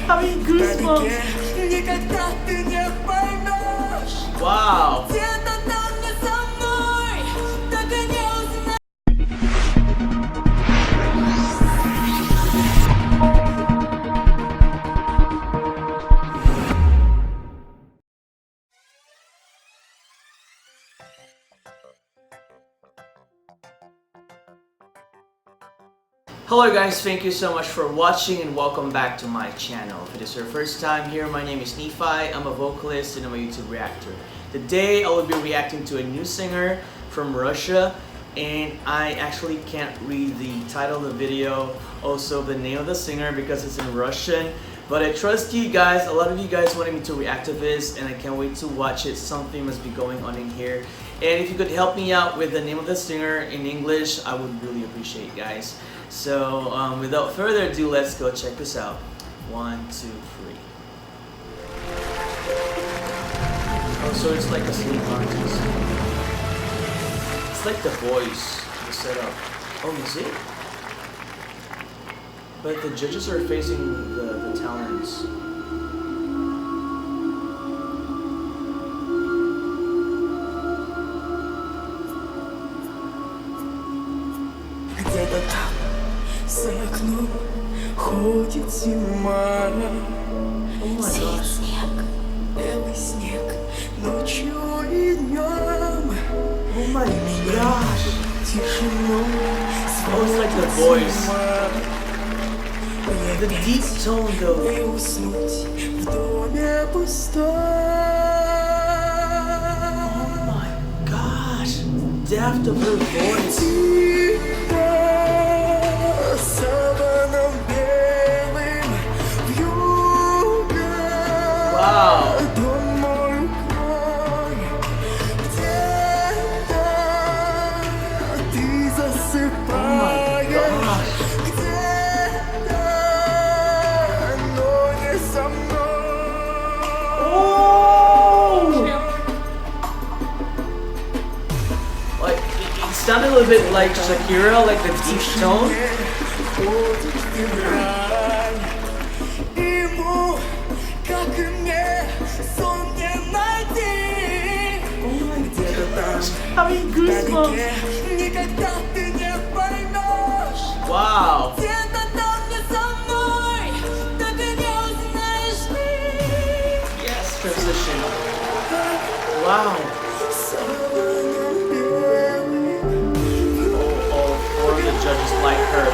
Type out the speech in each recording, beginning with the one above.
Having goosebumps. Wow. Hello guys, thank you so much for watching and welcome back to my channel. If it is your first time here, my name is Nephi. I'm a vocalist and I'm a YouTube reactor. Today I will be reacting to a new singer from Russia, and I actually can't read the title of the video, also the name of the singer because it's in Russian. But I trust you guys, a lot of you guys wanted me to react to this and I can't wait to watch it. Something must be going on in here. And if you could help me out with the name of the singer in English, I would really appreciate it, guys. So without further ado, let's go check this out. 1, 2, 3. Oh, so it's like a sleep contest. It's like The Voice, the setup. Oh, is it? But the judges are facing the talents. Где-то там, за окном, ходит зима. Сеет снег, белый снег, ночью и днем. Oh my gosh! Тишину, Oh, it's like The Voice. The deep tone though. и уснуть в доме пустом. Oh my gosh! Depth of her voice. Саваном белым вьюга. Wow! Дом мой укрой, где-то ты засыпаешь, где-то, но не со мной. Oh! Like it sounded a little bit like Shakira, like the deep tone. Ходит февраль, ему, как и мне, сон не найти. Где-то там, Having goosebumps. никогда ты не поймешь. Wow! Где-то там не со мной, так и не узнаешь ты. Yes, transition. Wow! Саваном белым All four of the judges like her.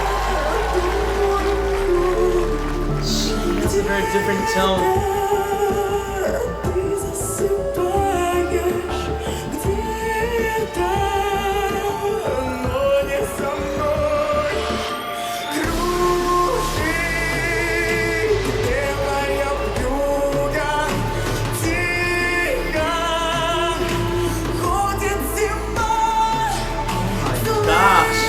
She has a very different tone. ты засыпаешь, где-то, но не со мной. Кружит белая вьюга, тихо ходит зима. Gosh!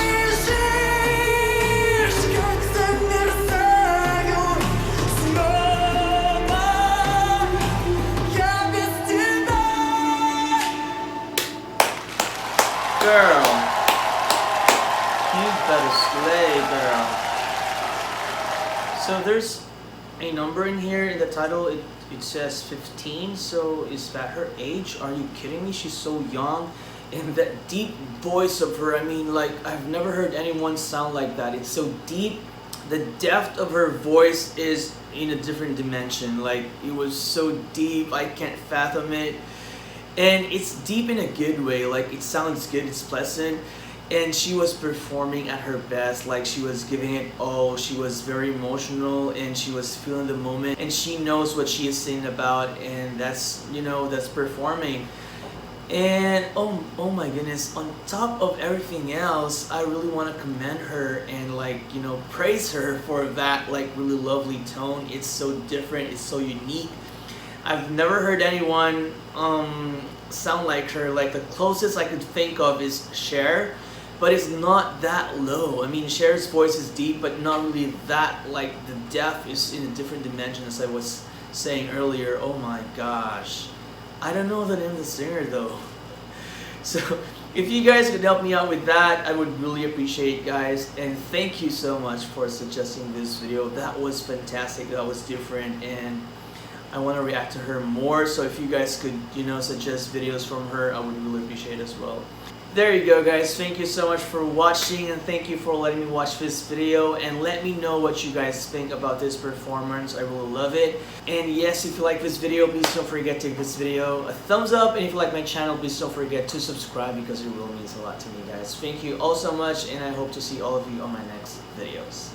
Слышишь, как замерзаю снова я без тебя. Girl, you better slay, girl. So there's a number in here in the title. It says 15. So is that her age? Are you kidding me? She's so young. And that deep voice of her, I mean, like, I've never heard anyone sound like that. It's so deep. The depth of her voice is in a different dimension. Like, it was so deep, I can't fathom it. And it's deep in a good way. Like, it sounds good, it's pleasant. And she was performing at her best. Like, she was giving it all. She was very emotional and she was feeling the moment. And she knows what she is singing about, and that's, you know, that's performing. And oh my goodness, on top of everything else, I really want to commend her and, like, you know, praise her for that, like, really lovely tone. It's so different, it's so unique. I've never heard anyone sound like her. Like, the closest I could think of is Cher, but it's not that low. I mean, Cher's voice is deep, but not really that, like, the depth is in a different dimension, as I was saying earlier. Oh my gosh. I don't know the name of the singer though. So If you guys could help me out with that, I would really appreciate it, guys. And thank you so much for suggesting this video. That was fantastic. That was different, and I want to react to her more. So if you guys could, suggest videos from her, I would really appreciate it as well. There you go, guys. Thank you so much for watching, and thank you for letting me watch this video, and let me know what you guys think about this performance. I really love it. And yes, if you like this video, please don't forget to give this video a thumbs up, and if you like my channel, please don't forget to subscribe, because it really means a lot to me, guys. Thank you all so much, and I hope to see all of you on my next videos.